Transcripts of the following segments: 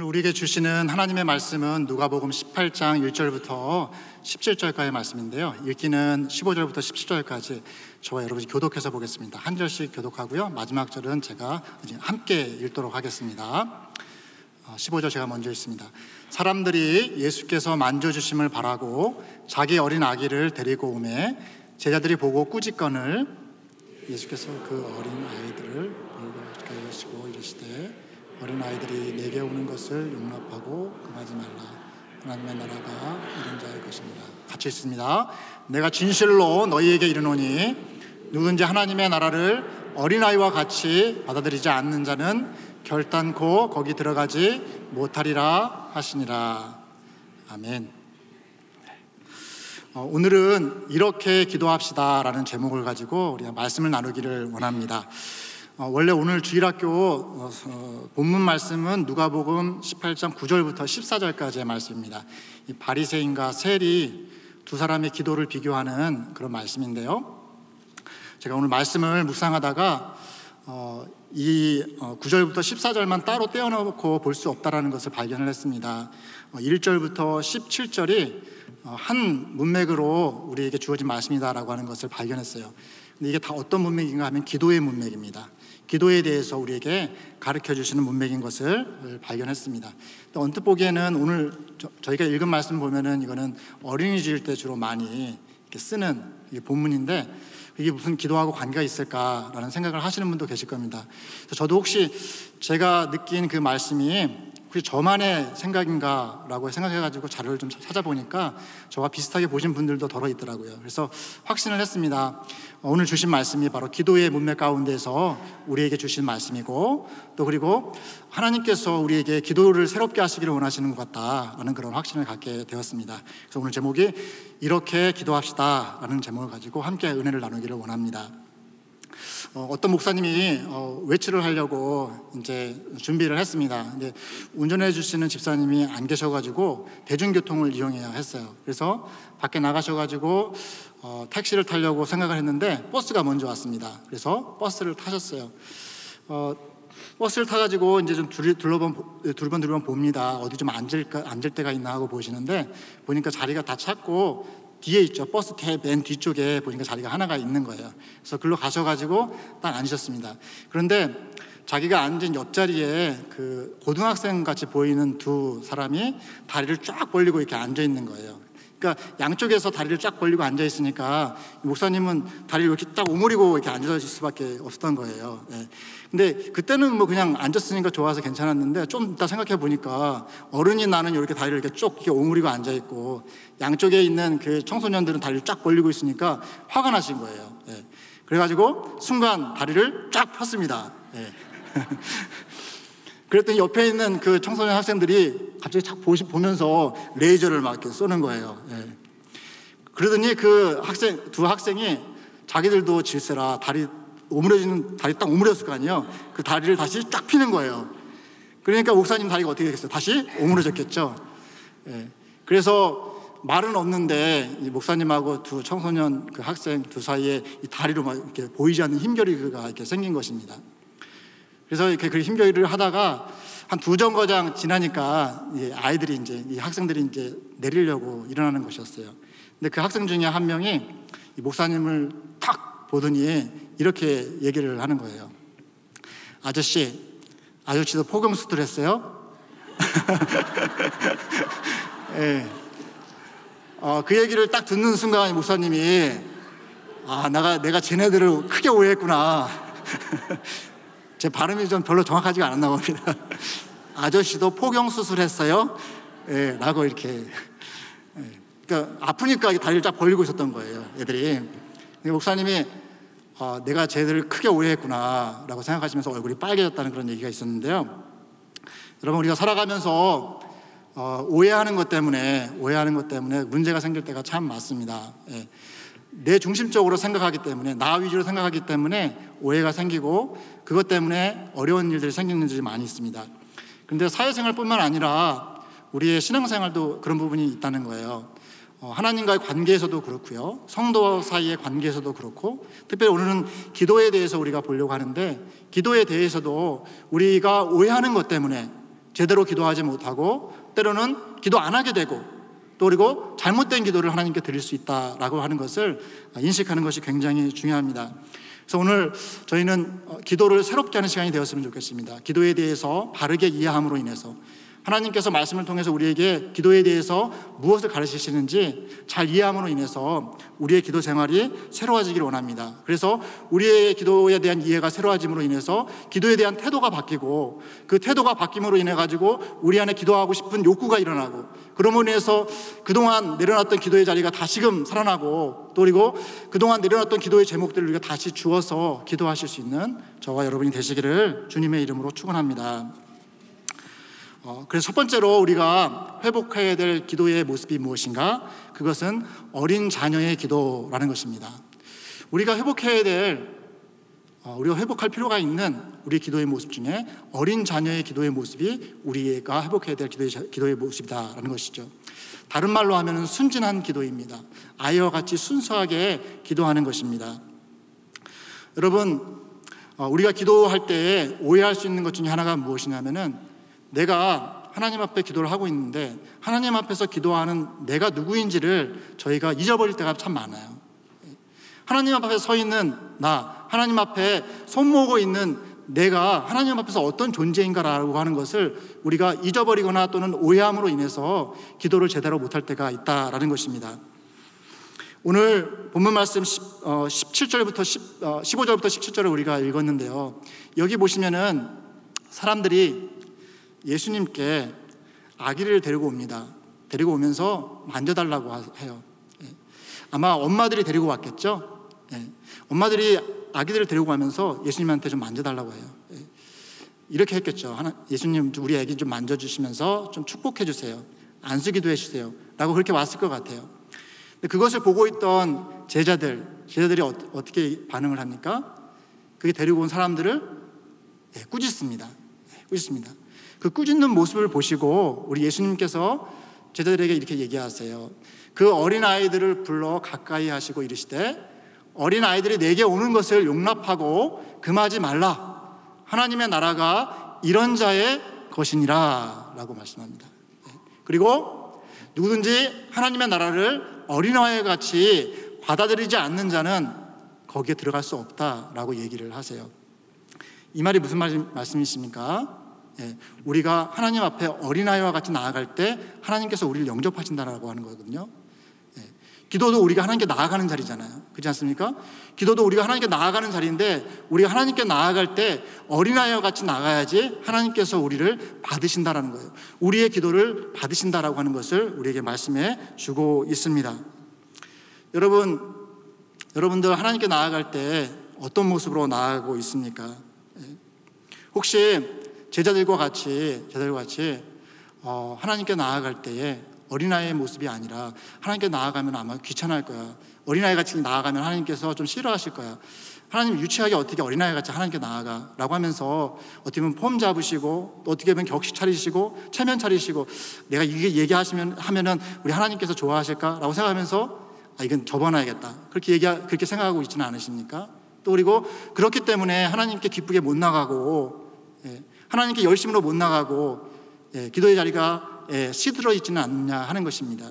오늘 우리에게 주시는 하나님의 말씀은 누가복음 18장 1절부터 17절까지의 말씀인데요. 읽기는 15절부터 17절까지 저와 여러분이 교독해서 보겠습니다. 한 절씩 교독하고요. 마지막 절은 제가 함께 읽도록 하겠습니다. 15절 제가 먼저 읽습니다. 사람들이 예수께서 만져주심을 바라고 자기 어린 아기를 데리고 오매 제자들이 보고 꾸짖거늘 예수께서 그 어린 아이들을 물고 가시고 이르시되 어린 아이들이 내게 오는 것을 용납하고 금하지 말라. 하나님의 나라가 이런 자의 것입니다. 같이 읽습니다. 내가 진실로 너희에게 이르노니 누구든지 하나님의 나라를 어린아이와 같이 받아들이지 않는 자는 결단코 거기 들어가지 못하리라 하시니라. 아멘. 오늘은 이렇게 기도합시다 라는 제목을 가지고 우리가 말씀을 나누기를 원합니다. 원래 오늘 주일학교 본문 말씀은 누가복음 18장 9절부터 14절까지의 말씀입니다. 이 바리새인과 세리 두 사람의 기도를 비교하는 그런 말씀인데요. 제가 오늘 말씀을 묵상하다가 이 9절부터 14절만 따로 떼어놓고 볼 수 없다라는 것을 발견을 했습니다. 1절부터 17절이 한 문맥으로 우리에게 주어진 말씀이다라고 하는 것을 발견했어요. 근데 이게 다 어떤 문맥인가 하면 기도의 문맥입니다. 기도에 대해서 우리에게 가르쳐 주시는 문맥인 것을 발견했습니다. 언뜻 보기에는 오늘 저희가 읽은 말씀 보면은 이거는 어린이 주일 때 주로 많이 이렇게 쓰는 본문인데 이게 무슨 기도하고 관계가 있을까라는 생각을 하시는 분도 계실 겁니다. 그래서 저도 혹시 제가 느낀 그 말씀이 혹시 저만의 생각인가라고 생각해가지고 자료를 좀 찾아보니까 저와 비슷하게 보신 분들도 덜어 있더라고요. 그래서 확신을 했습니다. 오늘 주신 말씀이 바로 기도의 문맥 가운데서 우리에게 주신 말씀이고 또 그리고 하나님께서 우리에게 기도를 새롭게 하시기를 원하시는 것 같다라는 그런 확신을 갖게 되었습니다. 그래서 오늘 제목이 이렇게 기도합시다 라는 제목을 가지고 함께 은혜를 나누기를 원합니다. 어떤 목사님이 외출을 하려고 이제 준비를 했습니다. 근데 운전해 주시는 집사님이 안 계셔가지고 대중교통을 이용해야 했어요. 그래서 밖에 나가셔가지고 택시를 타려고 생각을 했는데 버스가 먼저 왔습니다. 그래서 버스를 타셨어요. 버스를 타가지고 이제 좀 두리번 봅니다. 어디 좀 앉을 데가 있나 하고 보시는데 보니까 자리가 다 찼고 뒤에 있죠. 버스 맨 뒤쪽에 보니까 자리가 하나가 있는 거예요. 그래서 글로 가셔가지고 딱 앉으셨습니다. 그런데 자기가 앉은 옆자리에 그 고등학생 같이 보이는 두 사람이 다리를 쫙 벌리고 이렇게 앉아 있는 거예요. 그러니까 양쪽에서 다리를 쫙 벌리고 앉아 있으니까 목사님은 다리를 이렇게 딱 오므리고 이렇게 앉아 있을 수밖에 없었던 거예요. 네. 근데 그때는 뭐 그냥 앉았으니까 좋아서 괜찮았는데 좀 이따 생각해 보니까 어른인 나는 이렇게 다리를 이렇게 쭉 이렇게 오므리고 앉아 있고 양쪽에 있는 그 청소년들은 다리를 쫙 벌리고 있으니까 화가 나신 거예요. 네. 그래가지고 순간 다리를 쫙 폈습니다. 네. 그랬더니 옆에 있는 그 청소년 학생들이 갑자기 착 보면서 레이저를 막 이렇게 쏘는 거예요. 예. 그러더니 그 두 학생이 자기들도 질세라 다리 딱 오므렸을 거 아니에요. 그 다리를 다시 쫙 피는 거예요. 그러니까 목사님 다리가 어떻게 되겠어요? 다시 오므려졌겠죠. 예. 그래서 말은 없는데 이 목사님하고 두 청소년 그 학생 두 사이에 이 다리로 막 이렇게 보이지 않는 힘겨루기가 이렇게 생긴 것입니다. 그래서 이렇게 그 힘겨루기를 하다가 한 두 정거장 지나니까 아이들이 이제 이 학생들이 이제 내리려고 일어나는 것이었어요. 근데 그 학생 중에 한 명이 이 목사님을 탁 보더니 이렇게 얘기를 하는 거예요. 아저씨도 포경수술 했어요? 네. 그 얘기를 딱 듣는 순간 목사님이 내가 쟤네들을 크게 오해했구나. 제 발음이 좀 별로 정확하지가 않았나 봅니다. 아저씨도 포경수술 했어요? 예, 라고 이렇게. 예. 그러니까 아프니까 다리를 쫙 벌리고 있었던 거예요, 애들이. 목사님이 내가 쟤들을 크게 오해했구나 라고 생각하시면서 얼굴이 빨개졌다는 그런 얘기가 있었는데요. 여러분, 우리가 살아가면서 오해하는 것 때문에 문제가 생길 때가 참 많습니다. 예. 내 중심적으로 생각하기 때문에 나 위주로 생각하기 때문에 오해가 생기고 그것 때문에 어려운 일들이 생기는 일들이 많이 있습니다. 그런데 사회생활뿐만 아니라 우리의 신앙생활도 그런 부분이 있다는 거예요. 하나님과의 관계에서도 그렇고요, 성도 사이의 관계에서도 그렇고, 특별히 오늘은 기도에 대해서 우리가 보려고 하는데 기도에 대해서도 우리가 오해하는 것 때문에 제대로 기도하지 못하고 때로는 기도 안 하게 되고 또 그리고 잘못된 기도를 하나님께 드릴 수 있다라고 하는 것을 인식하는 것이 굉장히 중요합니다. 그래서 오늘 저희는 기도를 새롭게 하는 시간이 되었으면 좋겠습니다. 기도에 대해서 바르게 이해함으로 인해서 하나님께서 말씀을 통해서 우리에게 기도에 대해서 무엇을 가르치시는지 잘 이해함으로 인해서 우리의 기도 생활이 새로워지기를 원합니다. 그래서 우리의 기도에 대한 이해가 새로워짐으로 인해서 기도에 대한 태도가 바뀌고 그 태도가 바뀜으로 인해 가지고 우리 안에 기도하고 싶은 욕구가 일어나고 그러므로 인해서 그동안 내려놨던 기도의 자리가 다시금 살아나고 또 그리고 그동안 내려놨던 기도의 제목들을 우리가 다시 주어서 기도하실 수 있는 저와 여러분이 되시기를 주님의 이름으로 축원합니다. 그래서 첫 번째로 우리가 회복해야 될 기도의 모습이 무엇인가? 그것은 어린 자녀의 기도라는 것입니다. 우리가 회복할 필요가 있는 우리 기도의 모습 중에 어린 자녀의 기도의 모습이 우리가 회복해야 될 기도의 모습이다라는 것이죠. 다른 말로 하면 순진한 기도입니다. 아이와 같이 순수하게 기도하는 것입니다. 여러분, 우리가 기도할 때 오해할 수 있는 것 중에 하나가 무엇이냐면은 내가 하나님 앞에 기도를 하고 있는데 하나님 앞에서 기도하는 내가 누구인지를 저희가 잊어버릴 때가 참 많아요. 하나님 앞에 서 있는 나, 하나님 앞에 손모으고 있는 내가 하나님 앞에서 어떤 존재인가라고 하는 것을 우리가 잊어버리거나 또는 오해함으로 인해서 기도를 제대로 못할 때가 있다라는 것입니다. 오늘 본문 말씀 15절부터 17절을 우리가 읽었는데요. 여기 보시면은 사람들이 예수님께 아기를 데리고 옵니다. 데리고 오면서 만져달라고 해요. 아마 엄마들이 데리고 왔겠죠. 엄마들이 아기들을 데리고 가면서 예수님한테 좀 만져달라고 해요. 이렇게 했겠죠. 예수님 우리 아기 좀 만져주시면서 좀 축복해 주세요. 안수기도 해주세요. 라고 그렇게 왔을 것 같아요. 근데 그것을 보고 있던 제자들이 어떻게 반응을 합니까? 그게 데리고 온 사람들을 꾸짖습니다. 그 꾸짖는 모습을 보시고 우리 예수님께서 제자들에게 이렇게 얘기하세요. 그 어린아이들을 불러 가까이 하시고 이르시되 어린아이들이 내게 오는 것을 용납하고 금하지 말라. 하나님의 나라가 이런 자의 것이니라 라고 말씀합니다. 그리고 누구든지 하나님의 나라를 어린아이와 같이 받아들이지 않는 자는 거기에 들어갈 수 없다라고 얘기를 하세요. 이 말이 무슨 말씀이십니까? 우리가 하나님 앞에 어린아이와 같이 나아갈 때 하나님께서 우리를 영접하신다라고 하는 거거든요. 기도도 우리가 하나님께 나아가는 자리잖아요. 그렇지 않습니까? 기도도 우리가 하나님께 나아가는 자리인데 우리가 하나님께 나아갈 때 어린아이와 같이 나가야지 하나님께서 우리를 받으신다라는 거예요. 우리의 기도를 받으신다라고 하는 것을 우리에게 말씀해 주고 있습니다. 여러분들 하나님께 나아갈 때 어떤 모습으로 나아가고 있습니까? 혹시 제자들과 같이 하나님께 나아갈 때에 어린아이의 모습이 아니라 하나님께 나아가면 아마 귀찮아할 거야. 어린아이같이 나아가면 하나님께서 좀 싫어하실 거야. 하나님 유치하게 어떻게 어린아이같이 하나님께 나아가 라고 하면서 어떻게 보면 폼 잡으시고 또 어떻게 보면 격식 차리시고 체면 차리시고 내가 이게 하면은 우리 하나님께서 좋아하실까? 라고 생각하면서 이건 접어놔야겠다. 그렇게 생각하고 있지는 않으십니까? 또 그리고 그렇기 때문에 하나님께 기쁘게 못 나가고 하나님께 열심으로 못 나가고 기도의 자리가 시들어 있지는 않느냐 하는 것입니다.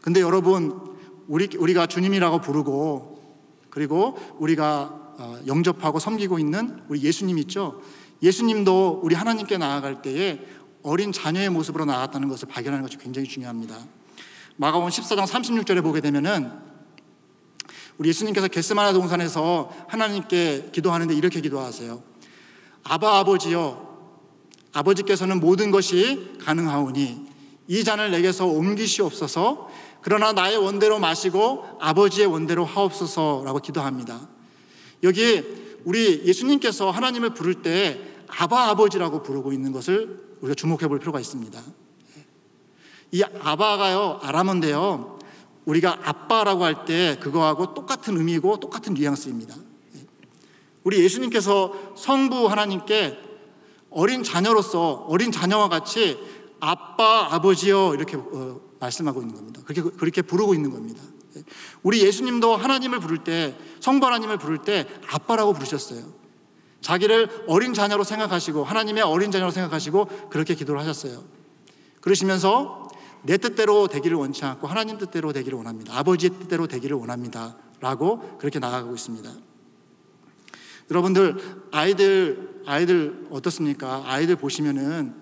근데 여러분 우리가 주님이라고 부르고 그리고 우리가 영접하고 섬기고 있는 우리 예수님 있죠. 예수님도 우리 하나님께 나아갈 때에 어린 자녀의 모습으로 나아갔다는 것을 발견하는 것이 굉장히 중요합니다. 마가복음 14장 36절에 보게 되면은 우리 예수님께서 겟세마네 동산에서 하나님께 기도하는데 이렇게 기도하세요. 아바 아버지여, 아버지께서는 모든 것이 가능하오니 이 잔을 내게서 옮기시옵소서. 그러나 나의 원대로 마시고 아버지의 원대로 하옵소서라고 기도합니다. 여기 우리 예수님께서 하나님을 부를 때 아바 아버지라고 부르고 있는 것을 우리가 주목해 볼 필요가 있습니다. 이 아바가요 아람어인데요, 우리가 아빠라고 할 때 그거하고 똑같은 의미고 똑같은 뉘앙스입니다. 우리 예수님께서 성부 하나님께 어린 자녀와 같이 아빠, 아버지요 이렇게 말씀하고 있는 겁니다. 그렇게 부르고 있는 겁니다. 우리 예수님도 하나님을 부를 때, 성부 하나님을 부를 때 아빠라고 부르셨어요. 자기를 어린 자녀로 생각하시고 하나님의 어린 자녀로 생각하시고 그렇게 기도를 하셨어요. 그러시면서 내 뜻대로 되기를 원치 않고 하나님 뜻대로 되기를 원합니다. 아버지의 뜻대로 되기를 원합니다. 라고 그렇게 나아가고 있습니다. 여러분들 아이들 어떻습니까? 아이들 보시면은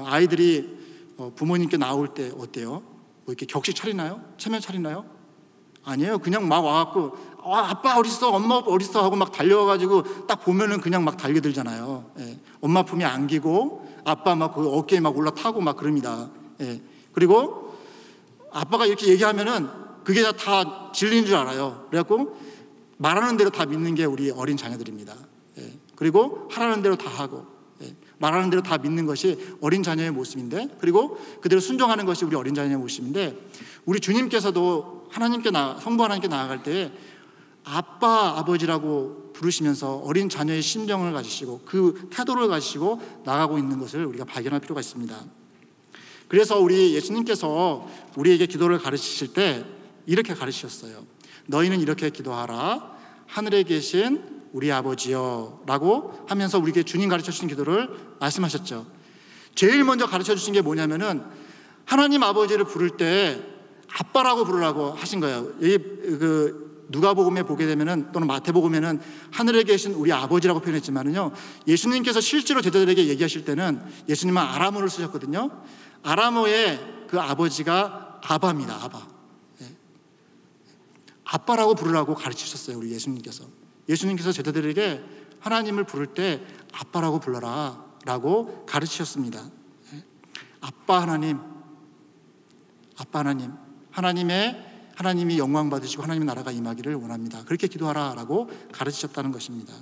아이들이 부모님께 나올 때 어때요? 뭐 이렇게 격식 차리나요? 체면 차리나요? 아니에요. 그냥 막 와갖고 아빠 어딨어? 엄마 어딨어? 하고 막 달려와가지고 딱 보면은 그냥 막 달려들잖아요. 예. 엄마 품에 안기고 아빠 막 그 어깨에 막 올라타고 막 그럽니다. 예. 그리고 아빠가 이렇게 얘기하면은 그게 다 진리인 줄 알아요. 그래갖고 말하는 대로 다 믿는 게 우리 어린 자녀들입니다. 예. 그리고 하라는 대로 다 하고 말하는 대로 다 믿는 것이 어린 자녀의 모습인데, 그리고 그대로 순종하는 것이 우리 어린 자녀의 모습인데, 우리 주님께서도 성부 하나님께 나아갈 때 아빠 아버지라고 부르시면서 어린 자녀의 심정을 가지시고 그 태도를 가지시고 나가고 있는 것을 우리가 발견할 필요가 있습니다. 그래서 우리 예수님께서 우리에게 기도를 가르치실 때 이렇게 가르치셨어요. 너희는 이렇게 기도하라. 하늘에 계신 우리 아버지여 라고 하면서 우리에게 주님 가르쳐 주신 기도를 말씀하셨죠. 제일 먼저 가르쳐 주신 게 뭐냐면은 하나님 아버지를 부를 때 아빠라고 부르라고 하신 거예요. 누가복음에 보게 되면은, 또는 마태복음에는 하늘에 계신 우리 아버지라고 표현했지만은요, 예수님께서 실제로 제자들에게 얘기하실 때는 예수님은 아람어를 쓰셨거든요. 아람어의 그 아버지가 아바입니다. 아바. 아빠라고 부르라고 가르치셨어요. 우리 예수님께서 제자들에게 하나님을 부를 때 아빠라고 불러라 라고 가르치셨습니다. 아빠 하나님, 하나님이 영광 받으시고 하나님의 나라가 임하기를 원합니다. 그렇게 기도하라 라고 가르치셨다는 것입니다.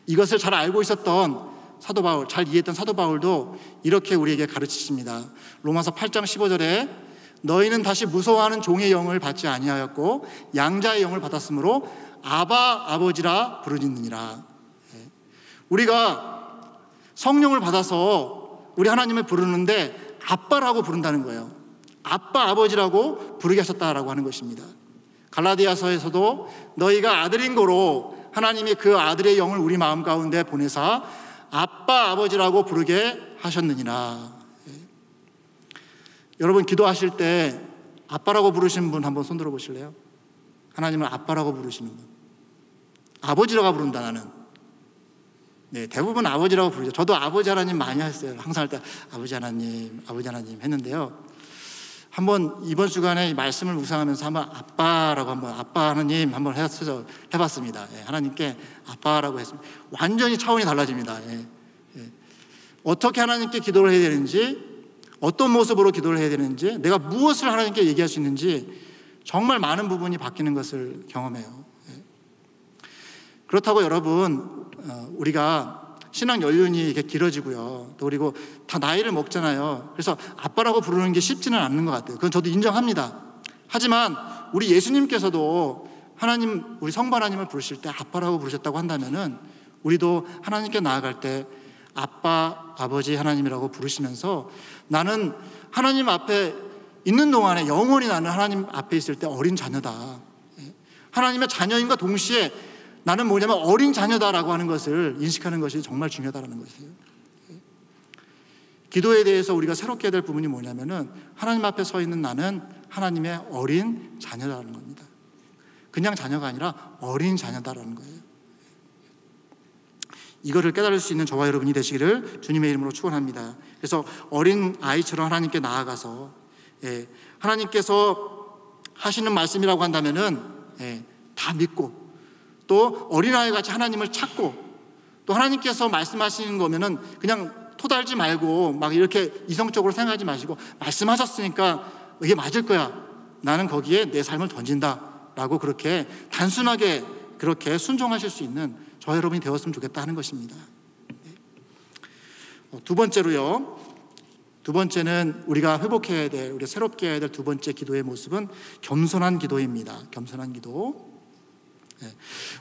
이것을 잘 알고 있었던 사도 바울, 잘 이해했던 사도 바울도 이렇게 우리에게 가르치십니다. 로마서 8장 15절에 너희는 다시 무서워하는 종의 영을 받지 아니하였고 양자의 영을 받았으므로 아바 아버지라 부르짖느니라. 우리가 성령을 받아서 우리 하나님을 부르는데 아빠라고 부른다는 거예요. 아빠 아버지라고 부르게 하셨다라고 하는 것입니다. 갈라디아서에서도 너희가 아들인 거로 하나님이 그 아들의 영을 우리 마음 가운데 보내사 아빠 아버지라고 부르게 하셨느니라. 여러분 기도하실 때 아빠라고 부르시는 분 한번 손들어 보실래요? 하나님을 아빠라고 부르시는 분. 아버지라고 부른다 나는. 네, 대부분 아버지라고 부르죠. 저도 아버지 하나님 많이 했어요. 항상 할 때 아버지 하나님 했는데요. 한번 이번 주간에 말씀을 묵상하면서 한번 아빠 하나님 한번 해봤습니다. 예, 하나님께 아빠라고 했습니다. 완전히 차원이 달라집니다. 어떻게 하나님께 기도를 해야 되는지, 어떤 모습으로 기도를 해야 되는지, 내가 무엇을 하나님께 얘기할 수 있는지 정말 많은 부분이 바뀌는 것을 경험해요. 그렇다고 여러분, 우리가 신앙 연륜이 이렇게 길어지고요. 또 그리고 다 나이를 먹잖아요. 그래서 아빠라고 부르는 게 쉽지는 않는 것 같아요. 그건 저도 인정합니다. 하지만 우리 예수님께서도 우리 성부 하나님을 부르실 때 아빠라고 부르셨다고 한다면은 우리도 하나님께 나아갈 때 아빠, 아버지 하나님이라고 부르시면서 나는 하나님 앞에 있는 동안에 영원히 나는 하나님 앞에 있을 때 어린 자녀다. 하나님의 자녀인과 동시에 나는 뭐냐면 어린 자녀다라고 하는 것을 인식하는 것이 정말 중요하다는 것이에요. 기도에 대해서 우리가 새롭게 해야 될 부분이 뭐냐면은 하나님 앞에 서 있는 나는 하나님의 어린 자녀다라는 겁니다. 그냥 자녀가 아니라 어린 자녀다라는 거예요. 이거를 깨달을 수 있는 저와 여러분이 되시기를 주님의 이름으로 축원합니다. 그래서 어린 아이처럼 하나님께 나아가서 하나님께서 하시는 말씀이라고 한다면은 다 믿고, 또 어린아이 같이 하나님을 찾고, 또 하나님께서 말씀하시는 거면은 그냥 토달지 말고 막 이렇게 이성적으로 생각하지 마시고 말씀하셨으니까 이게 맞을 거야, 나는 거기에 내 삶을 던진다 라고 그렇게 단순하게 그렇게 순종하실 수 있는 저와 여러분이 되었으면 좋겠다 하는 것입니다. 두 번째는 우리가 회복해야 될, 우리가 새롭게 해야 될 두 번째 기도의 모습은 겸손한 기도입니다. 겸손한 기도.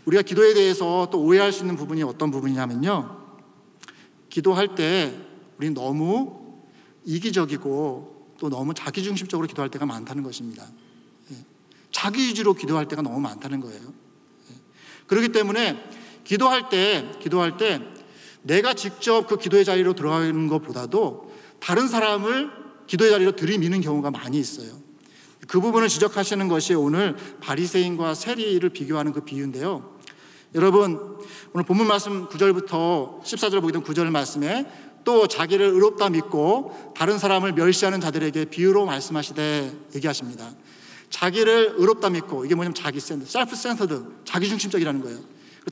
우리가 기도에 대해서 또 오해할 수 있는 부분이 어떤 부분이냐면요, 기도할 때 우리는 너무 이기적이고 또 너무 자기중심적으로 기도할 때가 많다는 것입니다. 자기 위주로 기도할 때가 너무 많다는 거예요. 그렇기 때문에 기도할 때 내가 직접 그 기도의 자리로 들어가는 것보다도 다른 사람을 기도의 자리로 들이미는 경우가 많이 있어요. 그 부분을 지적하시는 것이 오늘 바리새인과 세리를 비교하는 그 비유인데요. 여러분, 오늘 본문 말씀 9절부터 14절 보게 된 9절 말씀에 또 자기를 의롭다 믿고 다른 사람을 멸시하는 자들에게 비유로 말씀하시되 얘기하십니다. 자기를 의롭다 믿고, 이게 뭐냐면 셀프 센터드, 자기중심적이라는 거예요.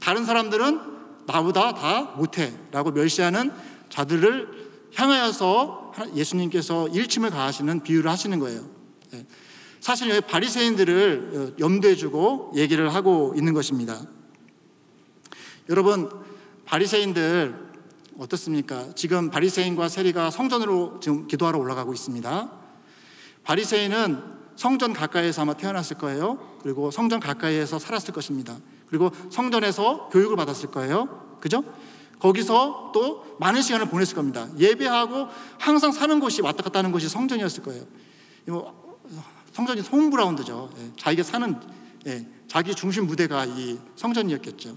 다른 사람들은 나보다 다 못해 라고 멸시하는 자들을 향하여서 예수님께서 일침을 가하시는 비유를 하시는 거예요. 사실 여기 바리새인들을 염두에 두고 얘기를 하고 있는 것입니다. 여러분, 바리새인들 어떻습니까? 지금 바리새인과 세리가 성전으로 지금 기도하러 올라가고 있습니다. 바리새인은 성전 가까이에서 아마 태어났을 거예요. 그리고 성전 가까이에서 살았을 것입니다. 그리고 성전에서 교육을 받았을 거예요. 그죠? 거기서 또 많은 시간을 보냈을 겁니다. 예배하고 항상 사는 곳이, 왔다 갔다 하는 곳이 성전이었을 거예요. 성전이 홈그라운드죠. 자기가 사는, 자기 중심 무대가 이 성전이었겠죠.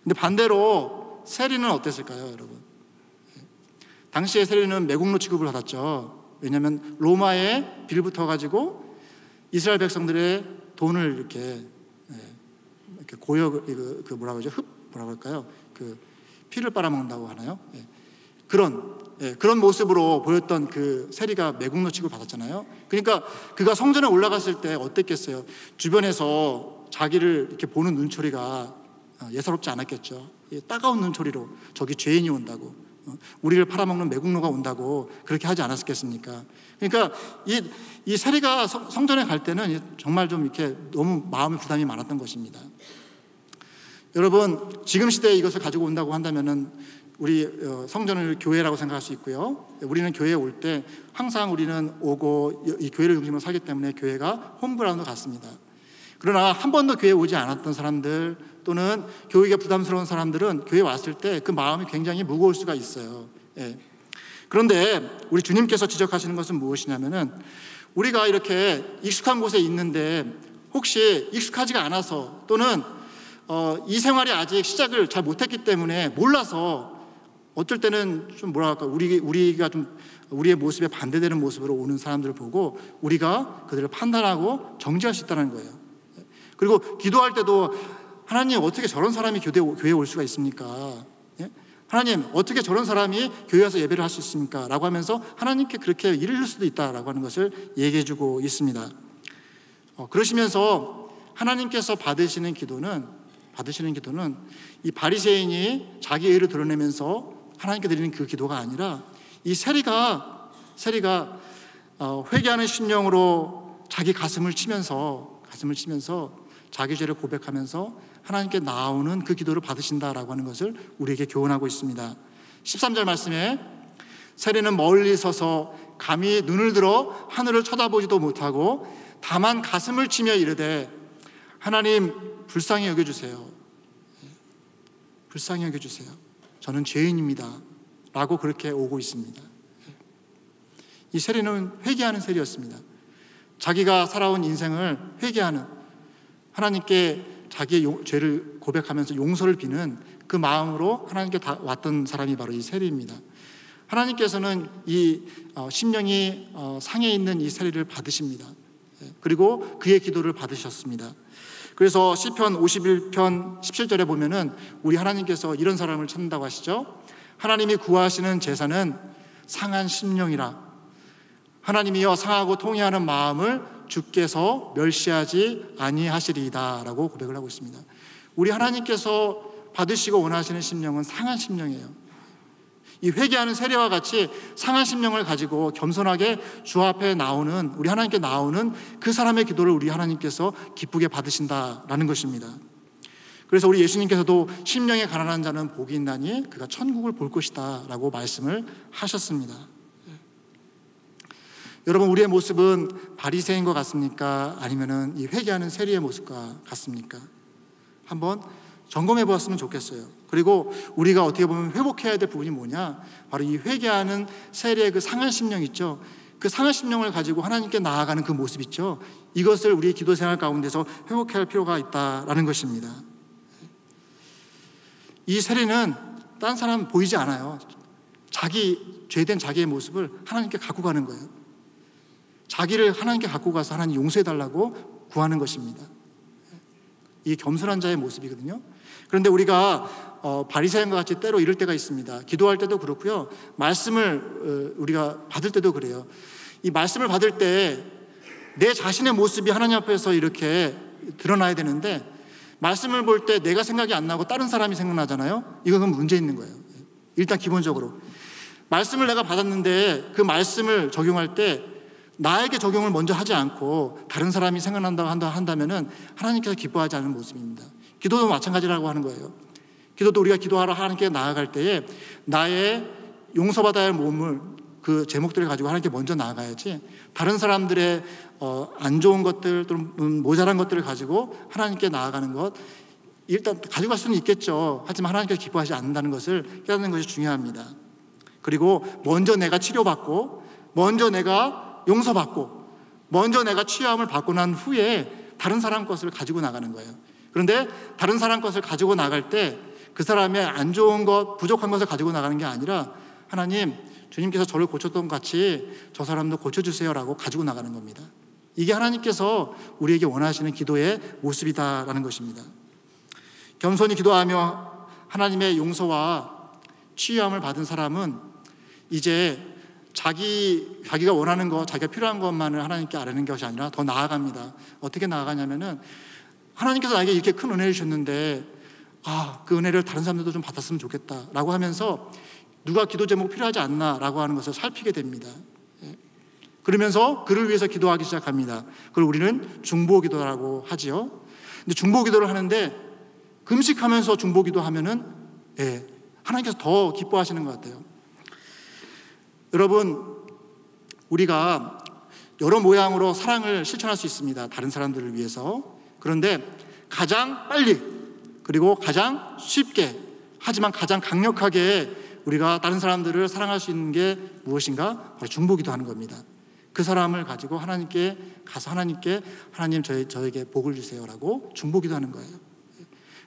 근데 반대로 세리는 어땠을까요, 여러분? 당시에 세리는 매국노 취급을 받았죠. 왜냐하면 로마에 빌붙어가지고 이스라엘 백성들의 돈을 이렇게 뭐라고 하죠? 뭐라고 할까요? 피를 빨아먹는다고 하나요? 그런 모습으로 보였던 그 세리가 매국노 취급을 받았잖아요. 그러니까 그가 성전에 올라갔을 때 어땠겠어요? 주변에서 자기를 이렇게 보는 눈초리가 예사롭지 않았겠죠. 따가운 눈초리로 저기 죄인이 온다고, 우리를 팔아먹는 매국노가 온다고 그렇게 하지 않았겠습니까? 그러니까 이 세리가 성전에 갈 때는 정말 좀 이렇게 너무 마음의 부담이 많았던 것입니다. 여러분, 지금 시대에 이것을 가지고 온다고 한다면은 우리 성전을 교회라고 생각할 수 있고요. 우리는 교회에 올 때 항상 우리는 오고 이 교회를 중심으로 살기 때문에 교회가 홈그라운드 같습니다. 그러나 한 번도 교회에 오지 않았던 사람들 또는 교육에 부담스러운 사람들은 교회에 왔을 때 그 마음이 굉장히 무거울 수가 있어요. 그런데 우리 주님께서 지적하시는 것은 무엇이냐면은 우리가 이렇게 익숙한 곳에 있는데 혹시 익숙하지가 않아서 또는 이 생활이 아직 시작을 잘 못했기 때문에 몰라서 어쩔 때는 좀 뭐랄까 우리가 좀 우리의 모습에 반대되는 모습으로 오는 사람들을 보고 우리가 그들을 판단하고 정죄할 수 있다는 거예요. 그리고 기도할 때도 하나님, 어떻게 저런 사람이 교회에 올 수가 있습니까? 하나님, 어떻게 저런 사람이 교회에 와서 예배를 할 수 있습니까? 라고 하면서 하나님께 그렇게 이를 수도 있다라고 하는 것을 얘기해주고 있습니다. 그러시면서 하나님께서 받으시는 기도는 이 바리새인이 자기 의를 드러내면서 하나님께 드리는 그 기도가 아니라 이 세리가 회개하는 심령으로 자기 가슴을 치면서 자기 죄를 고백하면서 하나님께 나오는 그 기도를 받으신다라고 하는 것을 우리에게 교훈하고 있습니다. 13절 말씀에 세리는 멀리 서서 감히 눈을 들어 하늘을 쳐다보지도 못하고 다만 가슴을 치며 이르되 하나님, 불쌍히 여겨주세요. 불쌍히 여겨주세요. 저는 죄인입니다. 라고 그렇게 오고 있습니다. 이 세리는 회개하는 세리였습니다. 자기가 살아온 인생을 회개하는, 하나님께 자기의 죄를 고백하면서 용서를 비는 그 마음으로 하나님께 왔던 사람이 바로 이 세리입니다. 하나님께서는 이 심령이 상해 있는 이 세리를 받으십니다. 그리고 그의 기도를 받으셨습니다. 그래서 시편 51편 17절에 보면은 우리 하나님께서 이런 사람을 찾는다고 하시죠. 하나님이 구하시는 제사는 상한 심령이라. 하나님이여 상하고 통회하는 마음을 주께서 멸시하지 아니하시리이다 라고 고백을 하고 있습니다. 우리 하나님께서 받으시고 원하시는 심령은 상한 심령이에요. 이 회개하는 세리와 같이 상한 심령을 가지고 겸손하게 주 앞에 나오는, 우리 하나님께 나오는 그 사람의 기도를 우리 하나님께서 기쁘게 받으신다라는 것입니다. 그래서 우리 예수님께서도 심령에 가난한 자는 복이 있나니 그가 천국을 볼 것이다 라고 말씀을 하셨습니다. 여러분, 우리의 모습은 바리새인과 같습니까? 아니면은 이 회개하는 세리의 모습과 같습니까? 한번 점검해 보았으면 좋겠어요. 그리고 우리가 어떻게 보면 회복해야 될 부분이 뭐냐? 바로 이 회개하는 세리의 그 상한 심령 있죠. 그 상한 심령을 가지고 하나님께 나아가는 그 모습 있죠. 이것을 우리의 기도 생활 가운데서 회복해야 할 필요가 있다라는 것입니다. 이 세리는 딴 사람 보이지 않아요. 자기 죄된 자기의 모습을 하나님께 갖고 가는 거예요. 자기를 하나님께 갖고 가서 하나님 용서해달라고 구하는 것입니다. 이게 겸손한 자의 모습이거든요. 그런데 우리가 바리새인과 같이 때로 이럴 때가 있습니다. 기도할 때도 그렇고요. 말씀을 우리가 받을 때도 그래요. 이 말씀을 받을 때 내 자신의 모습이 하나님 앞에서 이렇게 드러나야 되는데, 말씀을 볼 때 내가 생각이 안 나고 다른 사람이 생각나잖아요. 이건 문제 있는 거예요. 일단 기본적으로 말씀을 내가 받았는데 그 말씀을 적용할 때 나에게 적용을 먼저 하지 않고 다른 사람이 생각난다고 한다면은 하나님께서 기뻐하지 않는 모습입니다. 기도도 마찬가지라고 하는 거예요. 기도도 우리가 기도하러 하나님께 나아갈 때에 나의 용서받아야 할 몸을, 그 제목들을 가지고 하나님께 먼저 나아가야지, 다른 사람들의 안 좋은 것들 또는 모자란 것들을 가지고 하나님께 나아가는 것, 일단 가지고 갈 수는 있겠죠. 하지만 하나님께서 기뻐하지 않는다는 것을 깨닫는 것이 중요합니다. 그리고 먼저 내가 치료받고, 먼저 내가 용서받고, 먼저 내가 치유함을 받고 난 후에 다른 사람 것을 가지고 나가는 거예요. 그런데 다른 사람 것을 가지고 나갈 때 그 사람의 안 좋은 것, 부족한 것을 가지고 나가는 게 아니라, 하나님, 주님께서 저를 고쳤던 것 같이 저 사람도 고쳐주세요라고 가지고 나가는 겁니다. 이게 하나님께서 우리에게 원하시는 기도의 모습이다라는 것입니다. 겸손히 기도하며 하나님의 용서와 치유함을 받은 사람은 이제 자기가 원하는 것, 자기가 필요한 것만을 하나님께 아뢰는 것이 아니라 더 나아갑니다. 어떻게 나아가냐면은, 하나님께서 나에게 이렇게 큰 은혜를 주셨는데 그 은혜를 다른 사람들도 좀 받았으면 좋겠다라고 하면서 누가 기도 제목 필요하지 않나라고 하는 것을 살피게 됩니다. 그러면서 그를 위해서 기도하기 시작합니다. 그걸 우리는 중보기도라고 하지요. 근데 중보기도를 하는데 금식하면서 중보기도 하면은 하나님께서 더 기뻐하시는 것 같아요. 여러분, 우리가 여러 모양으로 사랑을 실천할 수 있습니다. 다른 사람들을 위해서. 그런데 가장 빨리, 그리고 가장 쉽게, 하지만 가장 강력하게 우리가 다른 사람들을 사랑할 수 있는 게 무엇인가? 바로 중보기도 하는 겁니다. 그 사람을 가지고 하나님께 가서 하나님 저에게 복을 주세요라고 중보기도 하는 거예요.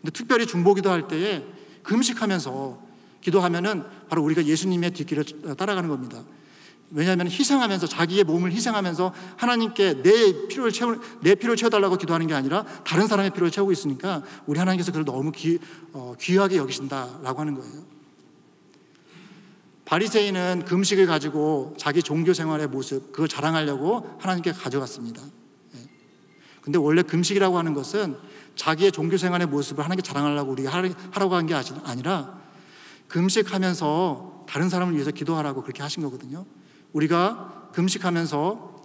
근데 특별히 중보기도 할 때에 금식하면서 기도하면은 바로 우리가 예수님의 뒷길을 따라가는 겁니다. 왜냐하면 희생하면서, 자기의 몸을 희생하면서 하나님께 내 필요를 채워달라고 기도하는 게 아니라 다른 사람의 필요를 채우고 있으니까 우리 하나님께서 그를 너무 귀하게 여기신다라고 하는 거예요. 바리새인은 금식을 가지고 자기 종교 생활의 모습, 그걸 자랑하려고 하나님께 가져갔습니다. 근데 원래 금식이라고 하는 것은 자기의 종교 생활의 모습을 하나님께 자랑하려고 우리가 하라고 한 게 아니라, 금식하면서 다른 사람을 위해서 기도하라고 그렇게 하신 거거든요. 우리가 금식하면서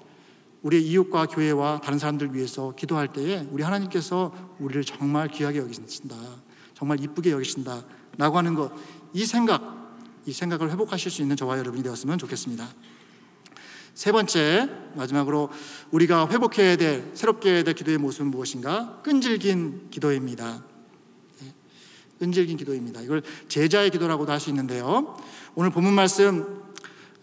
우리의 이웃과 교회와 다른 사람들 위해서 기도할 때에 우리 하나님께서 우리를 정말 귀하게 여기신다, 정말 이쁘게 여기신다 라고 하는 것, 이 생각을 회복하실 수 있는 저와 여러분이 되었으면 좋겠습니다. 세 번째, 마지막으로 우리가 회복해야 될, 새롭게 해야 될 기도의 모습은 무엇인가? 끈질긴 기도입니다. 끈질긴 기도입니다. 이걸 제자의 기도라고도 할 수 있는데요. 오늘 본문 말씀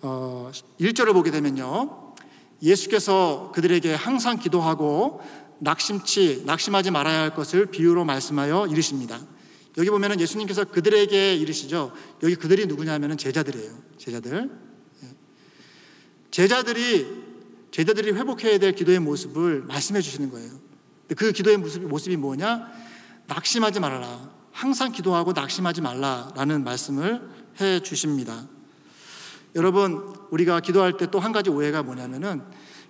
1절을 보게 되면요, 예수께서 그들에게 항상 기도하고 낙심하지 말아야 할 것을 비유로 말씀하여 이르십니다. 여기 보면은 예수님께서 그들에게 이르시죠. 여기 그들이 누구냐면은 제자들이에요. 제자들이 회복해야 될 기도의 모습을 말씀해 주시는 거예요. 그 기도의 모습이 뭐냐? 낙심하지 말아라. 항상 기도하고 낙심하지 말라라는 말씀을 해 주십니다. 여러분, 우리가 기도할 때 또 한 가지 오해가 뭐냐면은,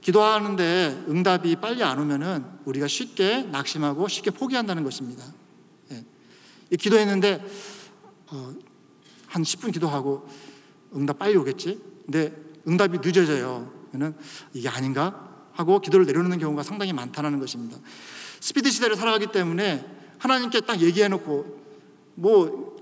기도하는데 응답이 빨리 안 오면은 우리가 쉽게 낙심하고 쉽게 포기한다는 것입니다. 기도했는데 한 10분 기도하고 응답 빨리 오겠지? 근데 응답이 늦어져요. 그러면 이게 아닌가? 하고 기도를 내려놓는 경우가 상당히 많다는 것입니다. 스피드 시대를 살아가기 때문에 하나님께 딱 얘기해놓고,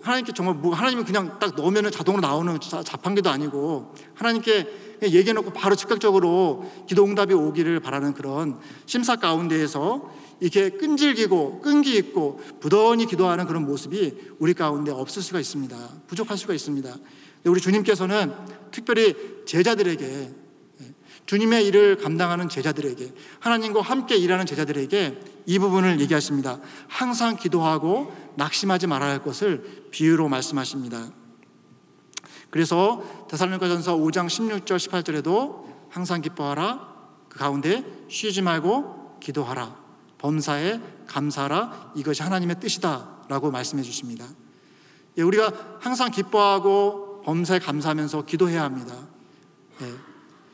하나님께 정말 하나님은 그냥 딱 넣으면 자동으로 나오는 자판기도 아니고, 하나님께 그냥 얘기해놓고 바로 즉각적으로 기도 응답이 오기를 바라는 그런 심사 가운데에서 이렇게 끈질기고 끈기 있고 부단히 기도하는 그런 모습이 우리 가운데 없을 수가 있습니다. 부족할 수가 있습니다. 우리 주님께서는 특별히 제자들에게, 주님의 일을 감당하는 제자들에게, 하나님과 함께 일하는 제자들에게 이 부분을 얘기하십니다. 항상 기도하고 낙심하지 말아야 할 것을 비유로 말씀하십니다. 그래서 데살로니가전서 5장 16절 18절에도 항상 기뻐하라, 그 가운데 쉬지 말고 기도하라, 범사에 감사하라, 이것이 하나님의 뜻이다 라고 말씀해 주십니다. 우리가 항상 기뻐하고 범사에 감사하면서 기도해야 합니다.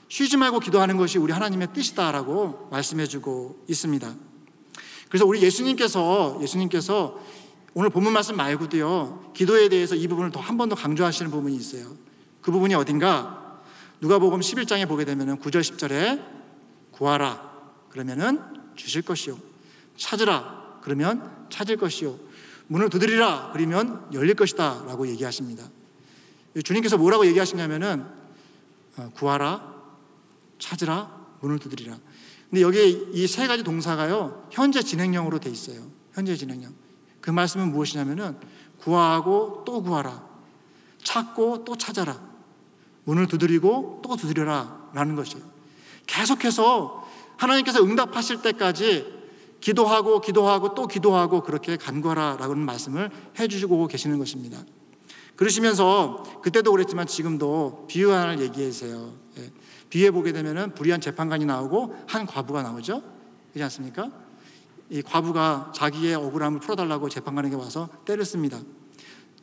쉬지 말고 기도하는 것이 우리 하나님의 뜻이다라고 말씀해 주고 있습니다. 그래서 우리 예수님께서 오늘 본문 말씀 말고도요, 기도에 대해서 이 부분을 더 한 번 더 강조하시는 부분이 있어요. 그 부분이 어딘가? 누가복음 11장에 보게 되면 9절 10절에 구하라 그러면은 주실 것이요, 찾으라 그러면 찾을 것이요, 문을 두드리라 그러면 열릴 것이다 라고 얘기하십니다. 주님께서 뭐라고 얘기하시냐면은 구하라, 찾으라, 문을 두드리라. 근데 여기에 이 세 가지 동사가요, 현재 진행형으로 돼 있어요. 현재 진행형. 그 말씀은 무엇이냐면은 구하고 또 구하라, 찾고 또 찾아라, 문을 두드리고 또 두드려라 라는 것이에요. 계속해서 하나님께서 응답하실 때까지 기도하고 또 기도하고 그렇게 간구하라 라는 말씀을 해주시고 계시는 것입니다. 그러시면서 그때도 그랬지만 지금도 비유 하나를 얘기하세요. 비유에 보게 되면은 불의한 재판관이 나오고 한 과부가 나오죠. 그렇지 않습니까? 이 과부가 자기의 억울함을 풀어달라고 재판관에게 와서 때를 씁니다.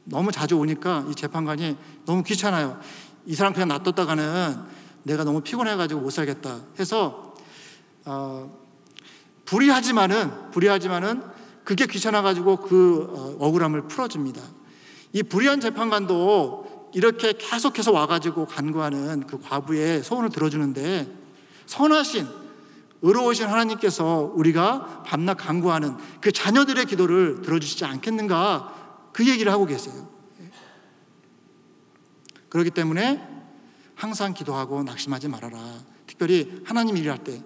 너무 자주 오니까 이 재판관이 너무 귀찮아요. 이 사람 그냥 놔뒀다가는 내가 너무 피곤해가지고 못 살겠다 해서 불의하지만은 그게 귀찮아가지고 그 억울함을 풀어줍니다. 이 불의한 재판관도 이렇게 계속해서 와가지고 간구하는 그 과부의 소원을 들어주는데, 선하신 의로우신 하나님께서 우리가 밤낮 간구하는 그 자녀들의 기도를 들어주시지 않겠는가, 그 얘기를 하고 계세요. 그렇기 때문에 항상 기도하고 낙심하지 말아라. 특별히 하나님 일할 때,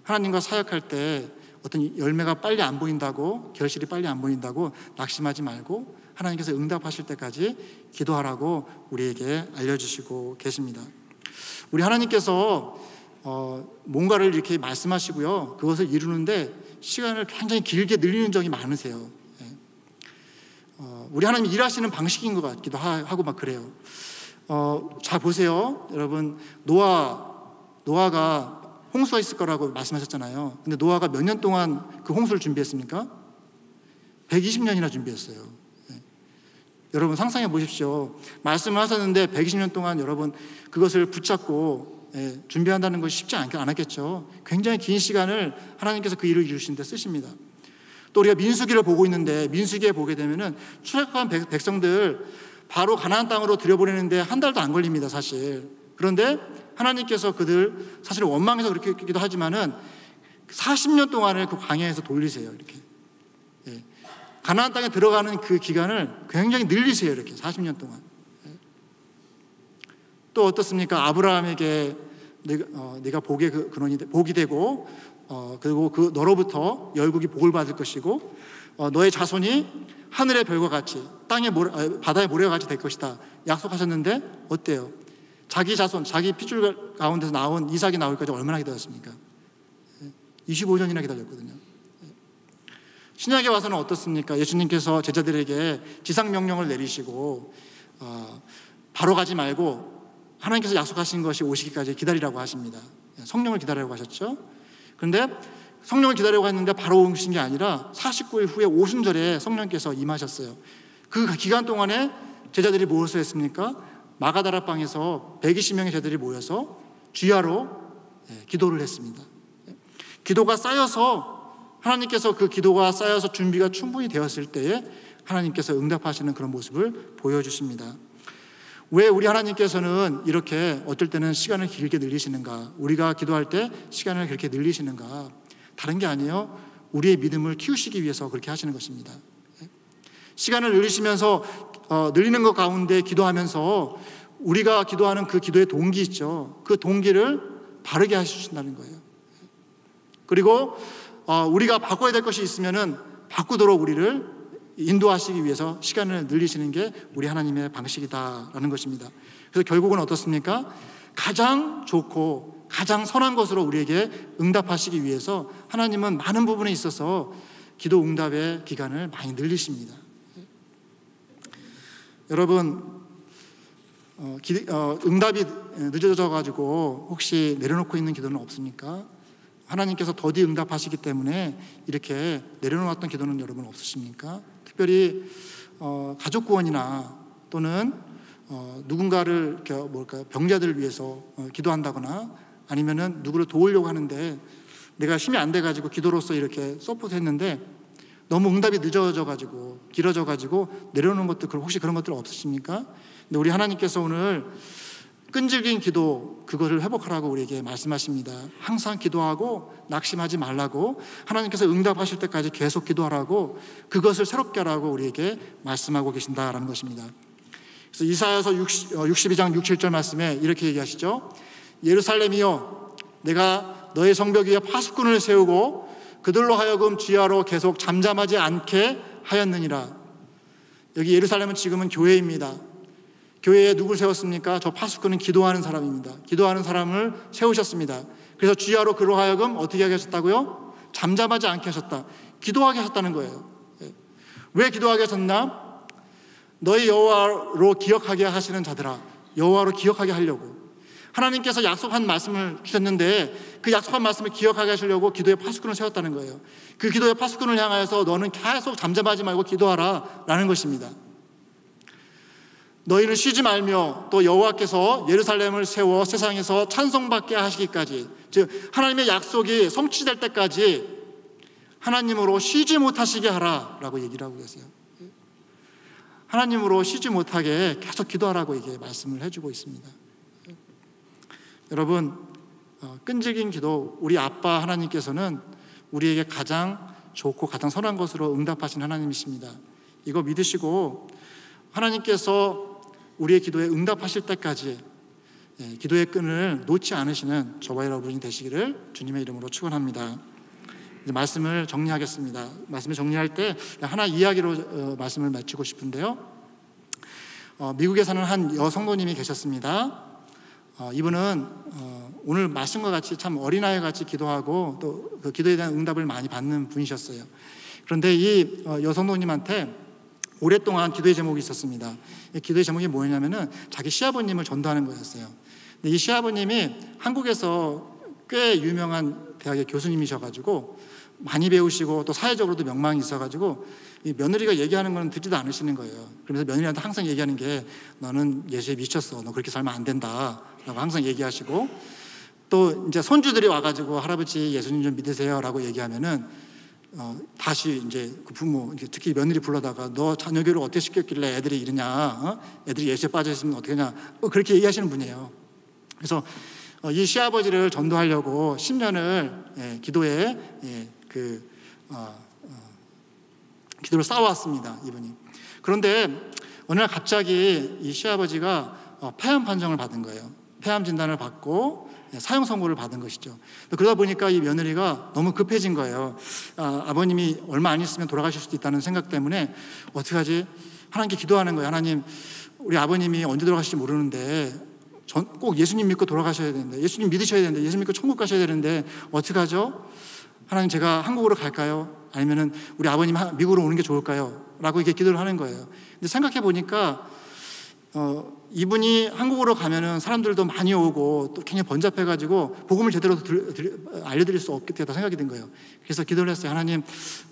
하나님과 사역할 때 어떤 열매가 빨리 안 보인다고, 결실이 빨리 안 보인다고 낙심하지 말고 하나님께서 응답하실 때까지 기도하라고 우리에게 알려주시고 계십니다. 우리 하나님께서 뭔가를 이렇게 말씀하시고요, 그것을 이루는데 시간을 굉장히 길게 늘리는 적이 많으세요. 우리 하나님 일하시는 방식인 것 같기도 하고 막 그래요. 잘 보세요, 여러분. 노아가 홍수가 있을 거라고 말씀하셨잖아요. 근데 노아가 몇 년 동안 그 홍수를 준비했습니까? 120년이나 준비했어요. 여러분 상상해 보십시오. 말씀을 하셨는데 120년 동안 여러분 그것을 붙잡고 준비한다는 것이 쉽지 않았겠죠. 굉장히 긴 시간을 하나님께서 그 일을 이루시는 데 쓰십니다. 또 우리가 민수기를 보고 있는데, 민수기에 보게 되면은 출애굽한 백성들 바로 가나안 땅으로 들여보내는데 한 달도 안 걸립니다, 사실. 그런데 하나님께서 그들 사실 원망해서 그렇게 기도 하지만은 40년 동안을 그 광야에서 돌리세요, 이렇게. 가나안 땅에 들어가는 그 기간을 굉장히 늘리세요, 이렇게 40년 동안. 또 어떻습니까? 아브라함에게 네가 복이 되고 그리고 너로부터 열국이 복을 받을 것이고 너의 자손이 하늘의 별과 같이 바다의 모래와 같이 될 것이다 약속하셨는데 어때요? 자기 자손, 자기 핏줄 가운데서 나온 이삭이 나올 때까지 얼마나 기다렸습니까? 25년이나 기다렸거든요. 신약에 와서는 어떻습니까? 예수님께서 제자들에게 지상명령을 내리시고 바로 가지 말고 하나님께서 약속하신 것이 오시기까지 기다리라고 하십니다. 성령을 기다리라고 하셨죠. 그런데 성령을 기다리라고 했는데 바로 오신 게 아니라 49일 후에 오순절에 성령께서 임하셨어요. 그 기간 동안에 제자들이 무엇을 했습니까? 마가다라 방에서 120명의 제자들이 모여서 주야로 기도를 했습니다. 기도가 쌓여서 하나님께서 그 기도가 쌓여서 준비가 충분히 되었을 때에 하나님께서 응답하시는 그런 모습을 보여주십니다. 왜 우리 하나님께서는 이렇게 어떨 때는 시간을 길게 늘리시는가? 우리가 기도할 때 시간을 그렇게 늘리시는가? 다른 게 아니에요. 우리의 믿음을 키우시기 위해서 그렇게 하시는 것입니다. 시간을 늘리시면서 늘리는 것 가운데 기도하면서 우리가 기도하는 그 기도의 동기 있죠. 그 동기를 바르게 해주신다는 거예요. 그리고 우리가 바꿔야 될 것이 있으면은 바꾸도록 우리를 인도하시기 위해서 시간을 늘리시는 게 우리 하나님의 방식이다라는 것입니다. 그래서 결국은 어떻습니까? 가장 좋고 가장 선한 것으로 우리에게 응답하시기 위해서 하나님은 많은 부분에 있어서 기도 응답의 기간을 많이 늘리십니다. 여러분, 응답이 늦어져가지고 혹시 내려놓고 있는 기도는 없습니까? 하나님께서 더디 응답하시기 때문에 이렇게 내려놓았던 기도는 여러분 없으십니까? 특별히 가족 구원이나 또는 누군가를 병자들을 위해서 기도한다거나 아니면은 누구를 도우려고 하는데 내가 힘이 안 돼가지고 기도로서 이렇게 서포트했는데 너무 응답이 늦어져가지고 길어져가지고 내려오는 것들 혹시 그런 것들 없으십니까? 근데 우리 하나님께서 오늘 끈질긴 기도 그거를 회복하라고 우리에게 말씀하십니다. 항상 기도하고 낙심하지 말라고 하나님께서 응답하실 때까지 계속 기도하라고 그것을 새롭게 하라고 우리에게 말씀하고 계신다라는 것입니다. 그래서 이사야서 62장 6, 7절 말씀에 이렇게 얘기하시죠. 예루살렘이여 내가 너의 성벽 위에 파수꾼을 세우고 그들로 하여금 주야로 계속 잠잠하지 않게 하였느니라. 여기 예루살렘은 지금은 교회입니다. 교회에 누굴 세웠습니까? 저 파수꾼은 기도하는 사람입니다. 기도하는 사람을 세우셨습니다. 그래서 주야로 그로 하여금 어떻게 하게 하셨다고요? 잠잠하지 않게 하셨다. 기도하게 하셨다는 거예요. 왜 기도하게 하셨나? 너희 여호와로 기억하게 하시는 자들아, 여호와로 기억하게 하려고 하나님께서 약속한 말씀을 주셨는데 그 약속한 말씀을 기억하게 하시려고 기도의 파수꾼을 세웠다는 거예요. 그 기도의 파수꾼을 향하여서 너는 계속 잠잠하지 말고 기도하라 라는 것입니다. 너희는 쉬지 말며 또 여호와께서 예루살렘을 세워 세상에서 찬송받게 하시기까지, 즉 하나님의 약속이 성취될 때까지 하나님으로 쉬지 못하시게 하라라고 얘기를 하고 계세요. 하나님으로 쉬지 못하게 계속 기도하라고 이게 말씀을 해주고 있습니다. 여러분, 끈질긴 기도, 우리 아빠 하나님께서는 우리에게 가장 좋고 가장 선한 것으로 응답하신 하나님이십니다. 이거 믿으시고 하나님께서 우리의 기도에 응답하실 때까지 기도의 끈을 놓지 않으시는 저와 여러분이 되시기를 주님의 이름으로 축원합니다. 이제 말씀을 정리하겠습니다. 말씀을 정리할 때 하나 이야기로 말씀을 마치고 싶은데요. 미국에 사는 한 여성도님이 계셨습니다. 이분은 오늘 말씀과 같이 참 어린아이 같이 기도하고 또 그 기도에 대한 응답을 많이 받는 분이셨어요. 그런데 이 여성도님한테 오랫동안 기도의 제목이 있었습니다. 기도의 제목이 뭐였냐면은 자기 시아버님을 전도하는 거였어요. 근데 이 시아버님이 한국에서 꽤 유명한 대학의 교수님이셔가지고 많이 배우시고 또 사회적으로도 명망이 있어가지고 이 며느리가 얘기하는 건 듣지도 않으시는 거예요. 그래서 며느리한테 항상 얘기하는 게 너는 예수에 미쳤어. 너 그렇게 살면 안 된다. 라고 항상 얘기하시고 또 이제 손주들이 와가지고 할아버지 예수님 좀 믿으세요. 라고 얘기하면은 다시 이제 그 부모, 특히 며느리 불러다가 너 자녀 교육을 어떻게 시켰길래 애들이 이러냐, 애들이 예수에 빠져 있으면 어떻게 하냐, 그렇게 얘기하시는 분이에요. 그래서 이 시아버지를 전도하려고 10년을 기도에 기도를 쌓아왔습니다, 이분이. 그런데 어느 날 갑자기 이 시아버지가 폐암 판정을 받은 거예요. 폐암 진단을 받고 사형 선고를 받은 것이죠. 그러다 보니까 이 며느리가 너무 급해진 거예요. 아버님이 얼마 안 있으면 돌아가실 수도 있다는 생각 때문에 어떻게 하지? 하나님께 기도하는 거예요. 하나님, 우리 아버님이 언제 돌아가실지 모르는데 꼭 예수님 믿고 돌아가셔야 되는데, 예수님 믿으셔야 되는데, 예수님 믿고 천국 가셔야 되는데 어떻게 하죠? 하나님, 제가 한국으로 갈까요? 아니면은 우리 아버님 미국으로 오는 게 좋을까요? 라고 이렇게 기도를 하는 거예요. 근데 생각해 보니까 이분이 한국으로 가면은 사람들도 많이 오고 또 굉장히 번잡해가지고 복음을 제대로 알려드릴 수 없겠다 생각이 든 거예요. 그래서 기도를 했어요. 하나님,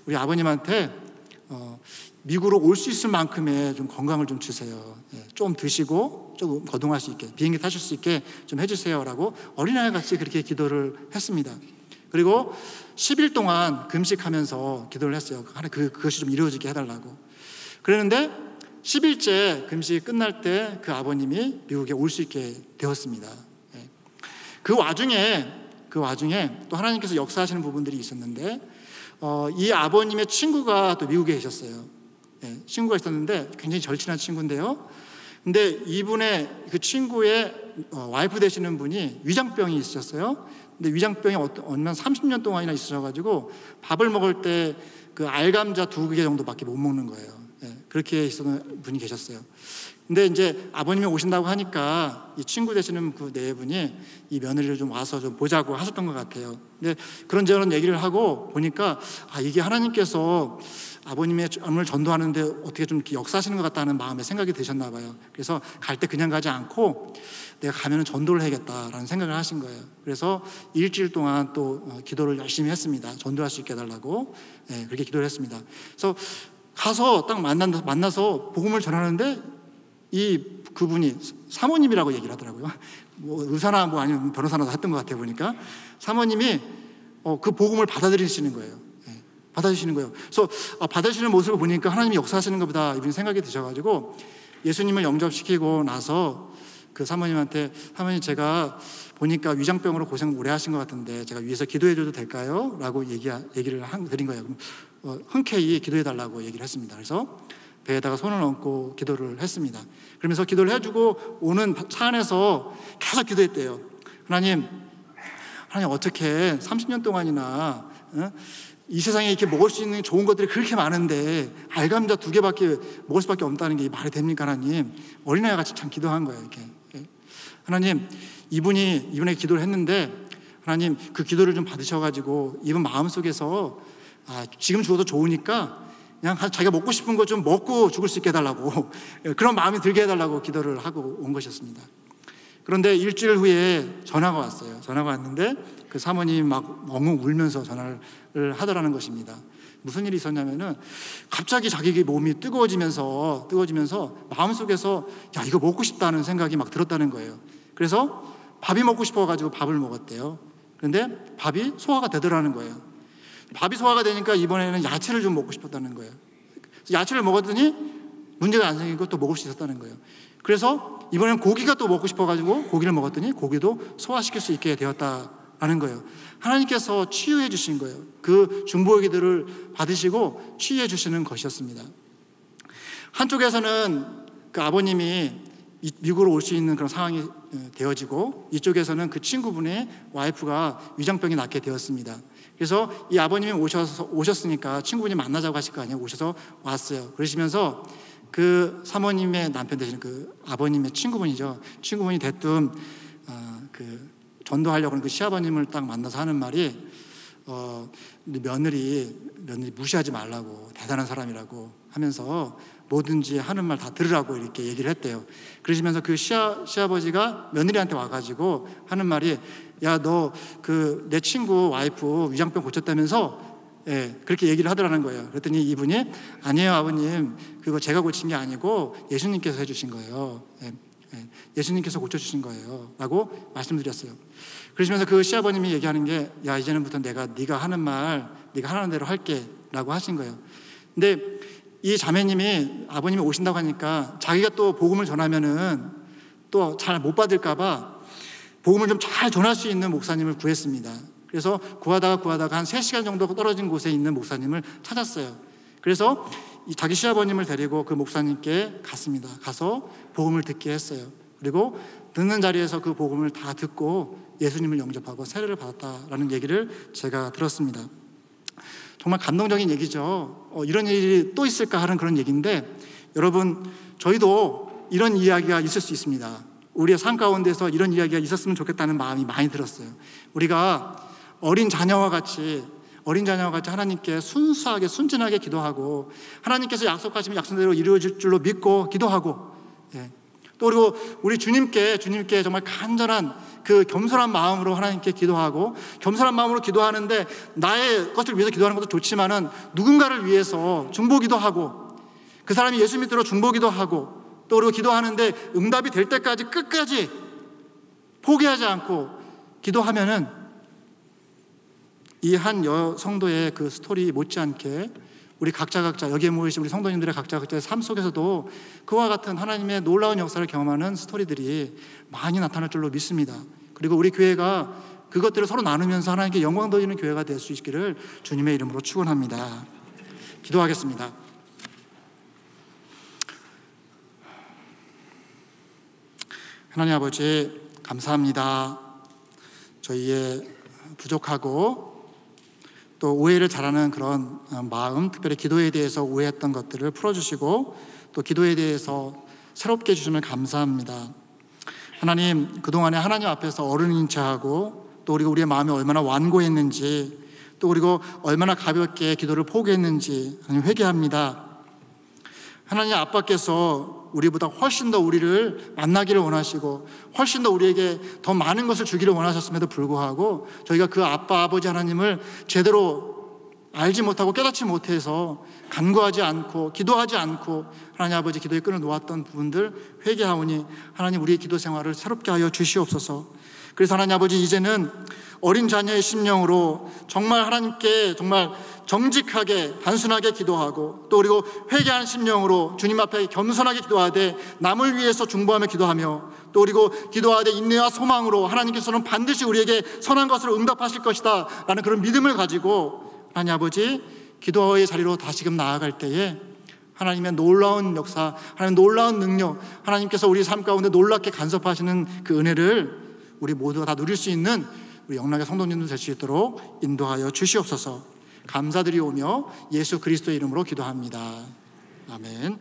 우리 아버님한테 미국으로 올 수 있을 만큼의 좀 건강을 좀 주세요. 좀 드시고 조금 거동할 수 있게, 비행기 타실 수 있게 좀 해주세요라고 어린아이 같이 그렇게 기도를 했습니다. 그리고 10일 동안 금식하면서 기도를 했어요. 그것이 좀 이루어지게 해달라고. 그랬는데 10일째 금식이 끝날 때 그 아버님이 미국에 올 수 있게 되었습니다. 그 와중에 또 하나님께서 역사하시는 부분들이 있었는데 이 아버님의 친구가 또 미국에 계셨어요. 친구가 있었는데 굉장히 절친한 친구인데요. 근데 이분의 그 친구의 와이프 되시는 분이 위장병이 있으셨어요. 근데 위장병이 얼마 30년 동안이나 있으셔가지고 밥을 먹을 때 그 알감자 2개 정도밖에 못 먹는 거예요. 그렇게 있었던 분이 계셨어요. 근데 이제 아버님이 오신다고 하니까 이 친구 되시는 그 네 분이 이 며느리를 좀 와서 좀 보자고 하셨던 것 같아요. 근데 그런저런 얘기를 하고 보니까 이게 하나님께서 아버님의 암을 전도하는데 어떻게 좀 역사하시는 것 같다는 마음에 생각이 드셨나 봐요. 그래서 갈 때 그냥 가지 않고 내가 가면은 전도를 해야겠다라는 생각을 하신 거예요. 그래서 일주일 동안 또 기도를 열심히 했습니다. 전도할 수 있게 해달라고. 그렇게 기도를 했습니다. 그래서 가서 딱 만나서 복음을 전하는데 그분이 사모님이라고 얘기를 하더라고요. 뭐 의사나 뭐 아니면 변호사나 했던 것 같아요. 보니까 사모님이 그 복음을 받아들이시는 거예요. 받아주시는 거예요. 그래서 받아주시는 모습을 보니까 하나님이 역사하시는 것보다 이분이 생각이 드셔가지고 예수님을 영접시키고 나서 그 사모님한테 사모님 제가 보니까 위장병으로 고생 오래 하신 것 같은데 제가 위에서 기도해줘도 될까요? 라고 얘기를 드린 거예요. 흔쾌히 기도해달라고 얘기를 했습니다. 그래서 배에다가 손을 얹고 기도를 했습니다. 그러면서 기도를 해주고 오는 차 안에서 계속 기도했대요. 하나님 어떻게 30년 동안이나 이 세상에 이렇게 먹을 수 있는 좋은 것들이 그렇게 많은데 알감자 2개밖에 먹을 수밖에 없다는 게 말이 됩니까? 하나님, 어린아이 같이 참 기도한 거예요. 이렇게 하나님, 이분의 기도를 했는데 하나님 그 기도를 좀 받으셔가지고 이분 마음속에서 지금 죽어도 좋으니까 그냥 자기가 먹고 싶은 거 좀 먹고 죽을 수 있게 해달라고 그런 마음이 들게 해달라고 기도를 하고 온 것이었습니다. 그런데 일주일 후에 전화가 왔어요. 전화가 왔는데 그 사모님이 막 엉엉 울면서 전화를 하더라는 것입니다. 무슨 일이 있었냐면은 갑자기 자기 몸이 뜨거워지면서 마음속에서 이거 먹고 싶다는 생각이 막 들었다는 거예요. 그래서 밥이 먹고 싶어가지고 밥을 먹었대요. 그런데 밥이 소화가 되더라는 거예요. 밥이 소화가 되니까 이번에는 야채를 좀 먹고 싶었다는 거예요. 야채를 먹었더니 문제가 안 생기고 또 먹을 수 있었다는 거예요. 그래서 이번에는 고기가 또 먹고 싶어가지고 고기를 먹었더니 고기도 소화시킬 수 있게 되었다는 거예요. 하나님께서 치유해 주신 거예요. 그 중보의 기도를 받으시고 치유해 주시는 것이었습니다. 한쪽에서는 그 아버님이 미국으로 올 수 있는 그런 상황이 되어지고 이쪽에서는 그 친구분의 와이프가 위장병이 낫게 되었습니다. 그래서 이 아버님이 오셨으니까 친구분이 만나자고 하실 거 아니에요. 오셔서 왔어요. 그러시면서 그 사모님의 남편 되시는 그 아버님의 친구분이죠. 친구분이 대뜸 그 전도하려고 하는 그 시아버님을 딱 만나서 하는 말이 며느리 무시하지 말라고, 대단한 사람이라고 하면서 뭐든지 하는 말 다 들으라고 이렇게 얘기를 했대요. 그러시면서 그 시아버지가 며느리한테 와가지고 하는 말이 야, 너 내 친구 와이프 위장병 고쳤다면서 그렇게 얘기를 하더라는 거예요. 그랬더니 이분이 아니에요 아버님, 그거 제가 고친 게 아니고 예수님께서 해주신 거예요. 예수님께서 고쳐주신 거예요 라고 말씀드렸어요. 그러시면서 그 시아버님이 얘기하는 게 야, 이제는부터 네가 하는 말 네가 하라는 대로 할게 라고 하신 거예요. 근데 이 자매님이 아버님이 오신다고 하니까 자기가 또 복음을 전하면은 또 잘 못 받을까 봐 복음을 좀 잘 전할 수 있는 목사님을 구했습니다. 그래서 구하다가 한 3시간 정도 떨어진 곳에 있는 목사님을 찾았어요. 그래서 자기 시아버님을 데리고 그 목사님께 갔습니다. 가서 복음을 듣게 했어요. 그리고 듣는 자리에서 그 복음을 다 듣고 예수님을 영접하고 세례를 받았다라는 얘기를 제가 들었습니다. 정말 감동적인 얘기죠. 이런 일이 또 있을까 하는 그런 얘기인데 여러분, 저희도 이런 이야기가 있을 수 있습니다. 우리의 삶 가운데서 이런 이야기가 있었으면 좋겠다는 마음이 많이 들었어요. 우리가 어린 자녀와 같이 하나님께 순수하게 순진하게 기도하고 하나님께서 약속하시면 약속대로 이루어질 줄로 믿고 기도하고 또 그리고 우리 주님께 정말 간절한 그 겸손한 마음으로 하나님께 기도하고 겸손한 마음으로 기도하는데 나의 것을 위해서 기도하는 것도 좋지만은 누군가를 위해서 중보기도 하고 그 사람이 예수 믿도록 중보기도 하고 또 그리고 기도하는데 응답이 될 때까지 끝까지 포기하지 않고 기도하면은 이 한 성도의 그 스토리 못지않게 우리 각자 여기에 모이신 우리 성도님들의 각자의 삶 속에서도 그와 같은 하나님의 놀라운 역사를 경험하는 스토리들이 많이 나타날 줄로 믿습니다. 그리고 우리 교회가 그것들을 서로 나누면서 하나님께 영광 돌리는 교회가 될 수 있기를 주님의 이름으로 축원합니다. 기도하겠습니다. 하나님 아버지, 감사합니다. 저희의 부족하고 또 오해를 잘하는 그런 마음, 특별히 기도에 대해서 오해했던 것들을 풀어주시고 또 기도에 대해서 새롭게 해주시면 감사합니다. 하나님, 그동안에 하나님 앞에서 어른인 체하고 또 그리고 우리의 마음이 얼마나 완고했는지 또 그리고 얼마나 가볍게 기도를 포기했는지 하나님 회개합니다. 하나님 아빠께서 우리보다 훨씬 더 우리를 만나기를 원하시고 훨씬 더 우리에게 더 많은 것을 주기를 원하셨음에도 불구하고 저희가 그 아빠 아버지 하나님을 제대로 알지 못하고 깨닫지 못해서 간구하지 않고 기도하지 않고 하나님 아버지 기도의 끈을 놓았던 부분들 회개하오니 하나님 우리의 기도 생활을 새롭게 하여 주시옵소서. 그래서 하나님 아버지 이제는 어린 자녀의 심령으로 정말 하나님께 정말 정직하게 단순하게 기도하고 또 그리고 회개한 심령으로 주님 앞에 겸손하게 기도하되 남을 위해서 중보하며 기도하며 또 그리고 기도하되 인내와 소망으로 하나님께서는 반드시 우리에게 선한 것으로 응답하실 것이다 라는 그런 믿음을 가지고 하나님 아버지 기도의 자리로 다시금 나아갈 때에 하나님의 놀라운 역사, 하나님 놀라운 능력, 하나님께서 우리 삶 가운데 놀랍게 간섭하시는 그 은혜를 우리 모두가 다 누릴 수 있는 우리 영락의 성도님들 될 수 있도록 인도하여 주시옵소서. 감사드리오며 예수 그리스도의 이름으로 기도합니다. 아멘.